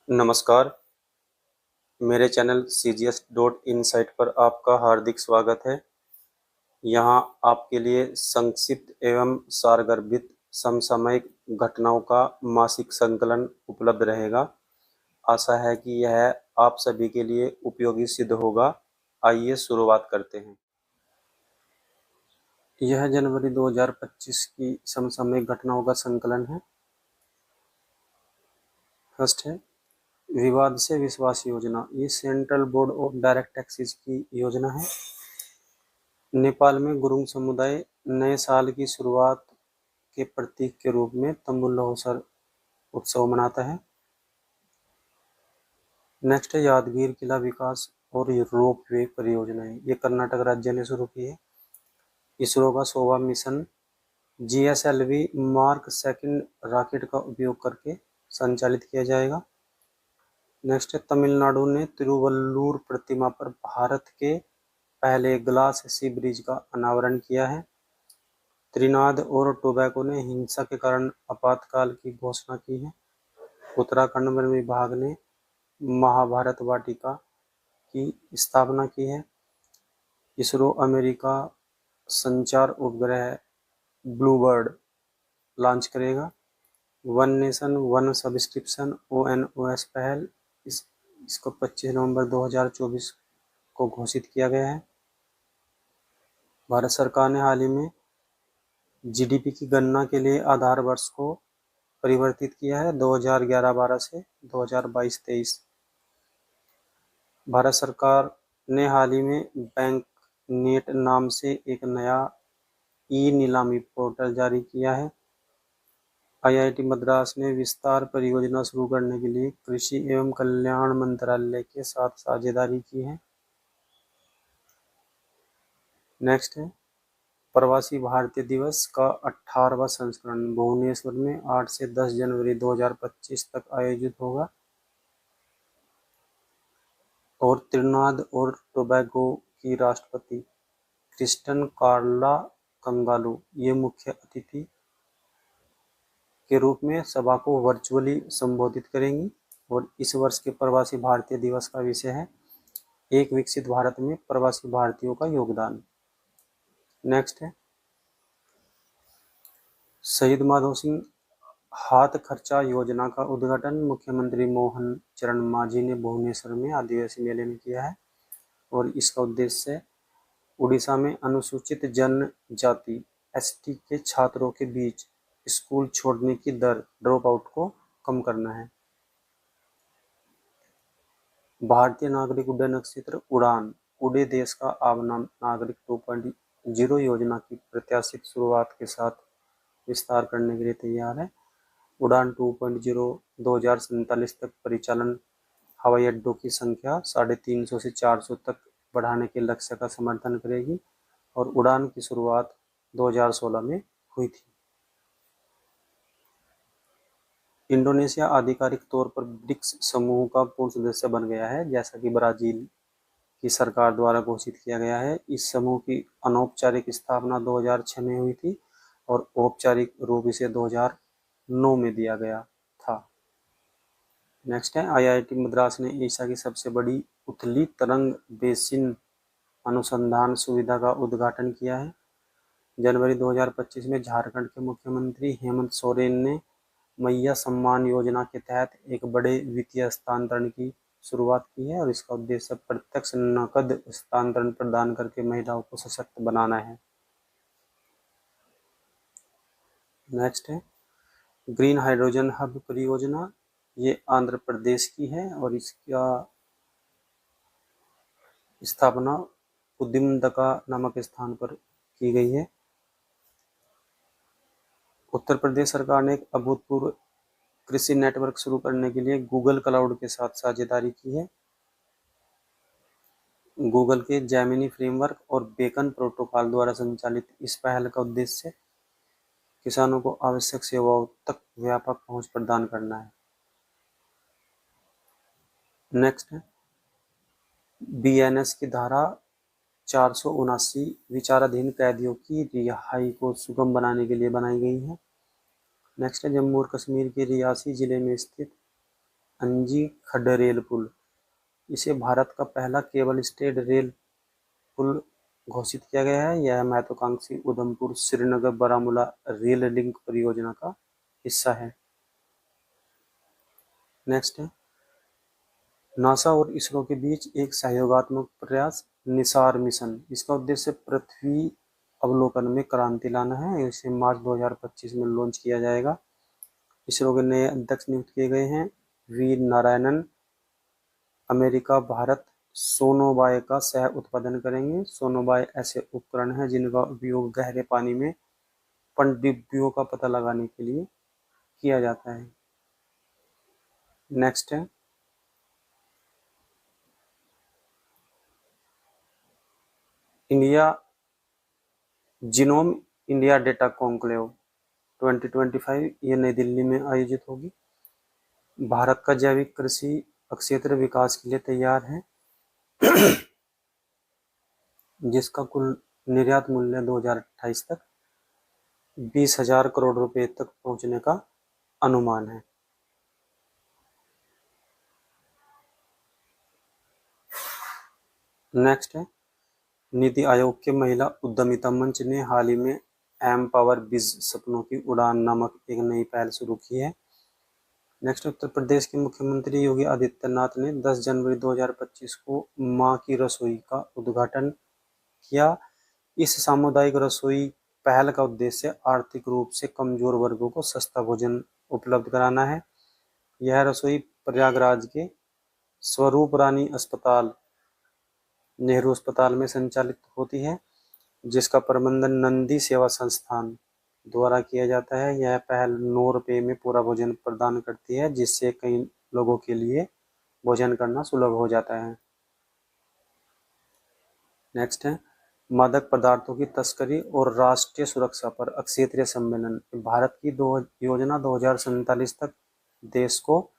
नमस्कार, मेरे channel cgs.insight पर आपका हार्दिक स्वागत है। यहाँ आपके लिए संक्षिप्त एवं सारगर्भित समसामयिक घटनाओं का मासिक संकलन उपलब्ध रहेगा। आशा है कि यह आप सभी के लिए उपयोगी सिद्ध होगा। आइए शुरुआत करते हैं। यह जनवरी 2025 की समसामयिक घटनाओं का संकलन है। फर्स्ट है विवाद से विश्वास योजना। ये central board of direct taxes की योजना है। नेपाल में गुरुंग समुदाय नए साल की शुरुआत के प्रतीक के रूप में तंबू लोहसर उत्सव मनाता है। नेक्स्ट है यादगीर किला विकास और रोपवे परियोजनाएं। ये कर्नाटक राज्य ने शुरू की है। इसरो का शोभा mission GSLV mark second rocket का उपयोग करके संचालित किया जाएगा। नेक्स्ट है तमिलनाडु ने तिरुवल्लुर प्रतिमा पर भारत के पहले ग्लास सी ब्रिज का अनावरण किया है। त्रिनाद और टोबैको ने हिंसा के कारण आपातकाल की घोषणा की है। उत्तराखंड वन विभाग ने महाभारत वाटिका की स्थापना की है। इसरो अमेरिका संचार उपग्रह ब्लूबर्ड लॉन्च करेगा। One nation one subscription ONOS पहल इसको 25 नवंबर 2024 को घोषित किया गया है। भारत सरकार ने हाल ही में GDP की गणना के लिए आधार वर्ष को परिवर्तित किया है 2011-12 से 2022-23। भारत सरकार ने हाल ही में बैंक नेट नाम से एक नया नीलामी पोर्टल जारी किया है। IIT मद्रास ने विस्तार परियोजना शुरू करने के लिए कृषि एवं कल्याण मंत्रालय के साथ साझेदारी की है। नेक्स्ट है प्रवासी भारतीय दिवस का 18वां संस्करण भुवनेश्वर में 8 से 10 जनवरी 2025 तक आयोजित होगा और त्रिनाद और टोबैगो की राष्ट्रपति क्रिस्टन कार्ला कंगालू ये मुख्य अतिथि के रूप में सभा को वर्चुअली संबोधित करेंगी। और इस वर्ष के प्रवासी भारतीय दिवस का विषय है एक विकसित भारत में प्रवासी भारतीयों का योगदान। नेक्स्ट है शहीद माधो सिंह हाथ खर्चा योजना का उद्घाटन मुख्यमंत्री मोहन चरण मांझी ने भुवनेश्वर में आदिवासी मेले में किया है। और इसका उद्देश्य उड़ीसा में अनुसूचित जनजाति ST के छात्रों के बीच स्कूल छोड़ने की दर ड्रॉप आउट को कम करना है। भारतीय नागरिक उड्डयन क्षेत्र उड़ान उड़े देश का आवाम नागरिक 2.0 योजना की प्रत्याशित शुरुआत के साथ विस्तार करने के लिए तैयार है। उड़ान 2.0 2047 तक परिचालन हवाई अड्डों की संख्या 350 से 400 तक बढ़ाने के लक्ष्य का समर्थन करेगी और उड़ान की शुरुआत 2016 में हुई थी। इंडोनेशिया आधिकारिक तौर पर ब्रिक्स समूह का पूर्ण सदस्य बन गया है, जैसा कि ब्राजील की सरकार द्वारा घोषित किया गया है। इस समूह की अनौपचारिक स्थापना 2006 में हुई थी और औपचारिक रूप इसे 2009 में दिया गया था। नेक्स्ट है IIT मद्रास ने एशिया की सबसे बड़ी उथली तरंग बेसिन अनुसंधान सुविधा का उद्घाटन किया है। जनवरी 2025 में झारखंड के मुख्यमंत्री हेमंत सोरेन ने मैया सम्मान योजना के तहत एक बड़े वित्तीय हस्तांतरण की शुरुआत की है और इसका उद्देश्य प्रत्यक्ष नकद हस्तांतरण प्रदान करके महिलाओं को सशक्त बनाना है। नेक्स्ट है ग्रीन हाइड्रोजन हब परियोजना। ये आंध्र प्रदेश की है और इसका स्थापना उद्यमदका नामक स्थान पर की गई है। उत्तर प्रदेश सरकार ने एक अभूतपूर्व कृषि नेटवर्क शुरू करने के लिए गूगल क्लाउड के साथ साझेदारी की है। गूगल के जेमिनी फ्रेमवर्क और बेकन प्रोटोकॉल द्वारा संचालित इस पहल का उद्देश्य किसानों को आवश्यक सेवाओं तक व्यापक पहुंच प्रदान करना है। नेक्स्ट है BNS की धारा 479 विचाराधीन कैदियों की रिहाई को सुगम बनाने के लिए बनाई गई है। नेक्स्ट है जम्मू और कश्मीर के रियासी जिले में स्थित अंजी खड्ड रेल पुल, इसे भारत का पहला केबल स्टेड रेल पुल घोषित किया गया है। यह महत्वाकांक्षी उधमपुर श्रीनगर बारामूला रेल लिंक परियोजना का हिस्सा है। नेक्स्ट है नासा और इसरो के बीच एक सहयोगात्मक प्रयास निसार मिशन। इसका उद्देश्य पृथ्वी अवलोकन में क्रांति लाना है। इसे मार्च 2025 में लॉन्च किया जाएगा। इसरो के नए अध्यक्ष नियुक्त किए गए हैं वी नारायणन। अमेरिका भारत सोनोबाय का सह उत्पादन करेंगे। सोनोबाय ऐसे उपकरण हैं जिनका उपयोग गहरे पानी में पनडुब्बियों का पता लगाने के लिए किया जाता है। नेक्स्ट है India genome India data conclave 2025, ये नई दिल्ली में आयोजित होगी। भारत का जैविक कृषि क्षेत्र विकास के लिए तैयार है, जिसका कुल निर्यात मूल्य 2028 तक 20,000 करोड़ रुपए तक पहुंचने का अनुमान है। नेक्स्ट है नीति आयोग के महिला उद्यमिता मंच ने हाल ही में एम पावर बिज सपनों की उड़ान नामक एक नई पहल शुरू की है। नेक्स्ट, उत्तर प्रदेश के मुख्यमंत्री योगी आदित्यनाथ ने 10 जनवरी 2025 को मां की रसोई का उद्घाटन किया। इस सामुदायिक रसोई पहल का उद्देश्य आर्थिक रूप से कमजोर वर्गों को सस्ता भोजन उपलब्ध कराना है। यह रसोई प्रयागराज के स्वरूप रानी अस्पताल नेहरू अस्पताल में संचालित होती है, जिसका प्रबंधन नंदी सेवा संस्थान द्वारा किया जाता है। यह पहल 9 रुपये में पूरा भोजन प्रदान करती है, जिससे कई लोगों के लिए भोजन करना सुलभ हो जाता है। नेक्स्ट है मादक पदार्थों की तस्करी और राष्ट्रीय सुरक्षा पर क्षेत्रीय सम्मेलन। भारत की योजना 2047 तक देश को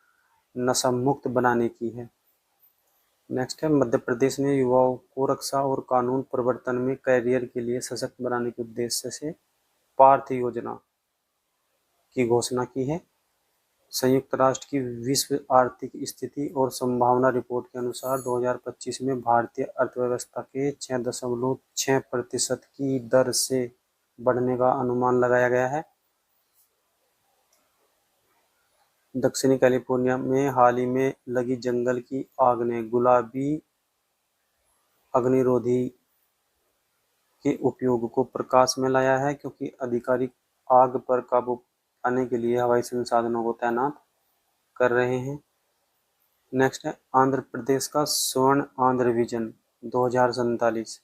नशा मुक्त बनाने की है। नेक्स्ट है मध्य प्रदेश ने युवाओं को रक्षा और कानून प्रवर्तन में कैरियर के लिए सशक्त बनाने के उद्देश्य से पार्थ योजना की घोषणा की है। संयुक्त राष्ट्र की विश्व आर्थिक स्थिति और संभावना रिपोर्ट के अनुसार 2025 में भारतीय अर्थव्यवस्था के 6.6% की दर से बढ़ने का अनुमान लगाया गया है। दक्षिणी कैलिफोर्निया में हाल ही में लगी जंगल की आग ने गुलाबी अग्निरोधी के उपयोग को प्रकाश में लाया है, क्योंकि अधिकारी आग पर काबू पाने के लिए हवाई संसाधनों को तैनात कर रहे हैं। नेक्स्ट है आंध्र प्रदेश का स्वर्ण आंध्र विजन 2047।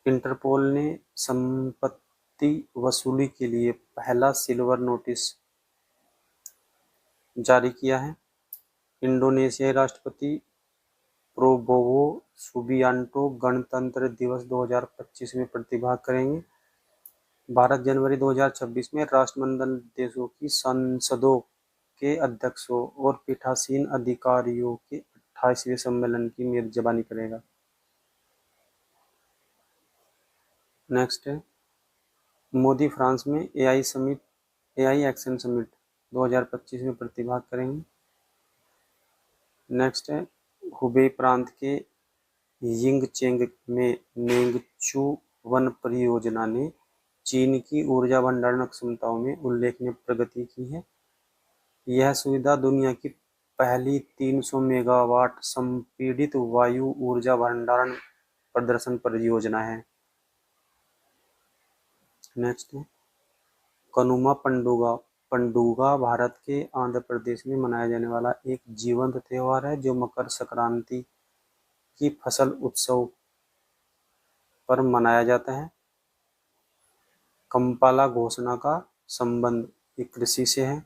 इंटरपोल ने संपत्ति वसूली के लिए पहला सिल्वर नोटिस जारी किया है। इंडोनेशियाई राष्ट्रपति प्रोबोवो सुबियांटो गणतंत्र दिवस 2025 में प्रतिभाग करेंगे। भारत जनवरी 2026 में राष्ट्रमंडल देशों की संसदों के अध्यक्षों और पीठासीन अधिकारियों के 28वें सम्मेलन की मेजबानी करेगा। नेक्स्ट है मोदी फ्रांस में एआई एक्शन समिट 2025 में प्रतिभाग करेंगे। नेक्स्ट है हुबेई प्रांत के यिंगचेंग में नेंगचू वन परियोजना ने चीन की ऊर्जा भंडारण क्षमताओं में उल्लेखनीय प्रगति की है। यह सुविधा दुनिया की पहली 300 मेगावाट संपीड़ित वायु ऊर्जा भंडारण प्रदर्शन परियोजना है। नेक्स्ट है कनुमा पंडुगा भारत के आंध्र प्रदेश में मनाया जाने वाला एक जीवंत त्योहार है, जो मकर संक्रांति की फसल उत्सव पर मनाया जाता है। कंपाला घोषणा का संबंध कृषि से है।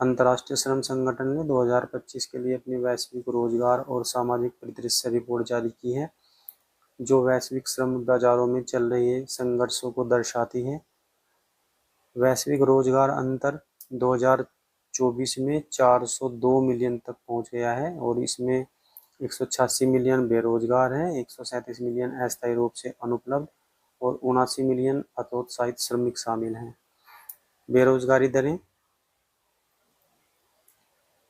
अंतर्राष्ट्रीय श्रम संगठन ने 2025 के लिए अपनी वैश्विक रोजगार और सामाजिक परिदृश्य रिपोर्ट जारी की है, जो वैश्विक श्रम बाजारों में चल रहे संघर्षों को दर्शाती है। वैश्विक रोजगार अंतर 2024 में 402 मिलियन तक पहुंच गया है, और इसमें 186 मिलियन बेरोजगार हैं, 137 मिलियन अस्थायी रूप से अनुपलब्ध और 79 मिलियन हतोत्साहित श्रमिक शामिल हैं। बेरोजगारी दरें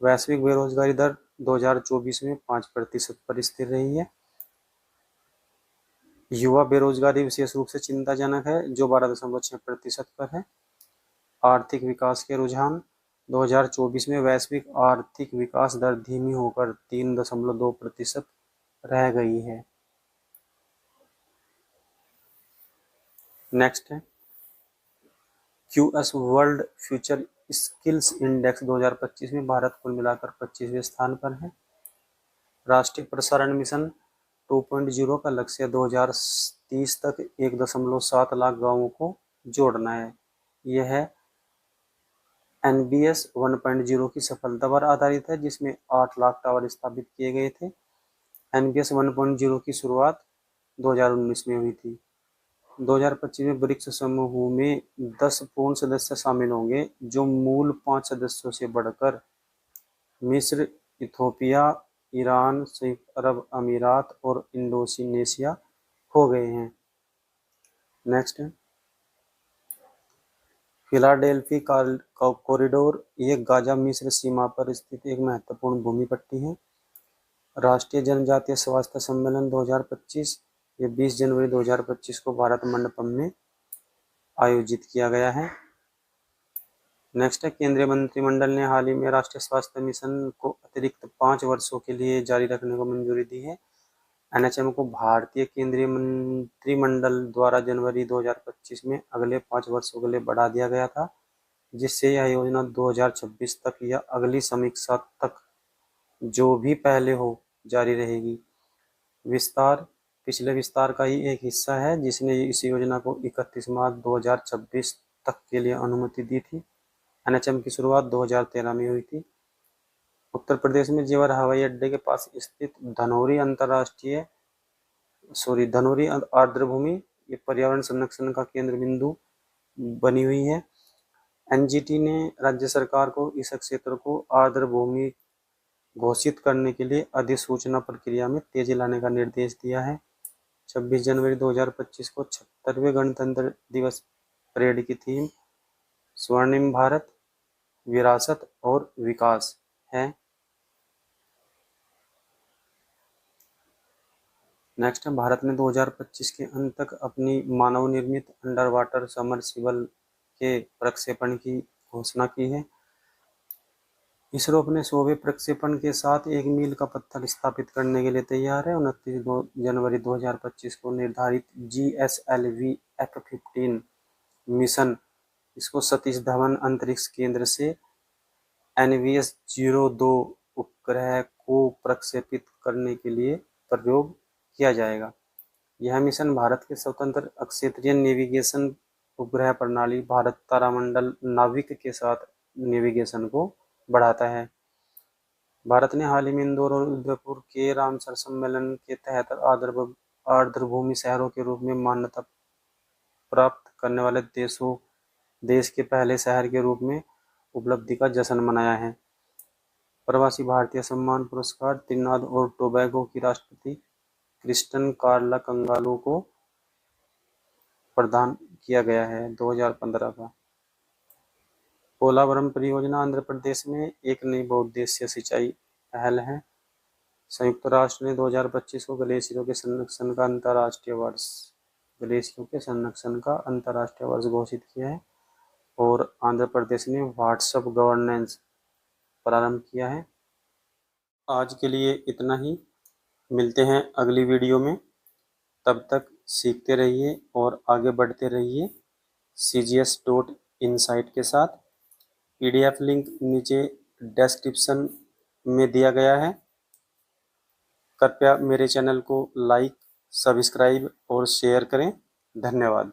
वैश्विक बेरोजगारी दर 2024 में 5% पर स्थिर रही है। युवा बेरोजगारी विशेष रूप से चिंताजनक है, जो 12.6% पर है। आर्थिक विकास के रुझान 2024 में वैश्विक आर्थिक विकास दर धीमी होकर 3.2% रह गई है। नेक्स्ट है QS world future skills index 2025 में भारत कुल मिलाकर 25वें स्थान पर है। राष्ट्रीय प्रसारण मिशन 2.0 का लक्ष्य 2030 तक 1.7 लाख गांवों को जोड़ना है। यह है NBS 1.0 की सफलता पर आधारित है, जिसमें 8 लाख टावर स्थापित किए गए थे। NBS 1.0 की शुरुआत 2019 में हुई थी। 2025 में ब्रिक्स समूह में 10 पूर्ण सदस्य शामिल होंगे, जो मूल 5 सदस्यों से बढ़कर मिस्र, इथोपिया, ईरान, संयुक्त अरब अमीरात और इंडोनेशिया हो गए हैं। नेक्स्ट है फिलाडेल्फी कॉरिडोर। ये गाजा मिस्र सीमा पर स्थित एक महत्वपूर्ण भूमि पट्टी है। राष्ट्रीय जनजातीय स्वास्थ्य सम्मेलन 2025 ये 20 जनवरी 2025 को भारत मंडपम में आयोजित किया गया है। नेक्स्ट है केंद्रीय मंत्रिमंडल ने हाल ही में राष्ट्रीय स्वास्थ्य मिशन को अतिरिक्त 5 वर्षों के लिए जारी रखने को मंजूरी दी है। NHM को भारतीय केंद्रीय मंत्रिमंडल द्वारा जनवरी 2025 में अगले 5 वर्षों के लिए बढ़ा दिया गया था, जिससे यह योजना 2026 तक या अगली समीक्षा तक जो भी पहले हो जारी रहेगी। विस्तार पिछले विस्तार का ही एक हिस्सा है, जिसने इस योजना को 31 मार्च 2026 तक के लिए अनुमति दी थी। NHM की शुरुआत 2013 में हुई थी। उत्तर प्रदेश में जेवर हवाई अड्डे के पास स्थित धनौरी आर्द्रभूमि ये पर्यावरण संरक्षण का केंद्र बिंदु बनी हुई है। NGT ने राज्य सरकार को इस क्षेत्र को आर्द्रभूमि घोषित करने के लिए अधिसूचना प्रक्रिया में तेजी लाने का निर्देश दिया है। 26 जनवरी 2025 को 76वें गणतंत्र दिवस परेड की थीम स्वर्णिम भारत, विरासत और विकास है। नेक्स्ट है भारत ने 2025 के अंत तक अपनी मानव निर्मित अंडर वाटर सबमर्सिबल के प्रक्षेपण की घोषणा की है। इसरो अपने 100वें प्रक्षेपण के साथ 1 मील का पत्थर स्थापित करने के लिए तैयार है। 29 जनवरी 2025 को निर्धारित GSLV F-15 मिशन इसको सतीश धवन अंतरिक्ष केंद्र से NVS-02 उपग्रह को प्रक्षेपित करने के लिए प्रयोग किया जाएगा। यह मिशन भारत के स्वतंत्र अक्षेत्रीय नेविगेशन उपग्रह प्रणाली भारत तारामंडल नाविक के साथ नेविगेशन को बढ़ाता है। भारत ने हाल ही में इंदौर और उदयपुर के रामसर सम्मेलन के तहत आर्द्रभूमि शहरों के रूप में मान्यता प्राप्त करने वाले देश के पहले शहर के रूप में उपलब्धि का जश्न मनाया है। प्रवासी भारतीय सम्मान पुरस्कार त्रिनाद और टोबैगो की राष्ट्रपति क्रिस्टन कार्ला कंगालो को प्रदान किया गया है 2015 का। पोलावरम परियोजना आंध्र प्रदेश में एक नई बहुउद्देशीय सिंचाई पहल है। संयुक्त राष्ट्र ने 2025 को ग्लेशियरों के संरक्षण का अंतर्राष्ट्रीय वर्ष घोषित किया है और आंध्र प्रदेश ने व्हाट्सएप गवर्नेंस प्रारंभ किया है। आज के लिए इतना ही, मिलते हैं अगली वीडियो में। तब तक सीखते रहिए और आगे बढ़ते रहिए cgs.insight के साथ। PDF लिंक नीचे डिस्क्रिप्शन में दिया गया है। कृपया मेरे चैनल को लाइक, सब्सक्राइब और शेयर करें। धन्यवाद।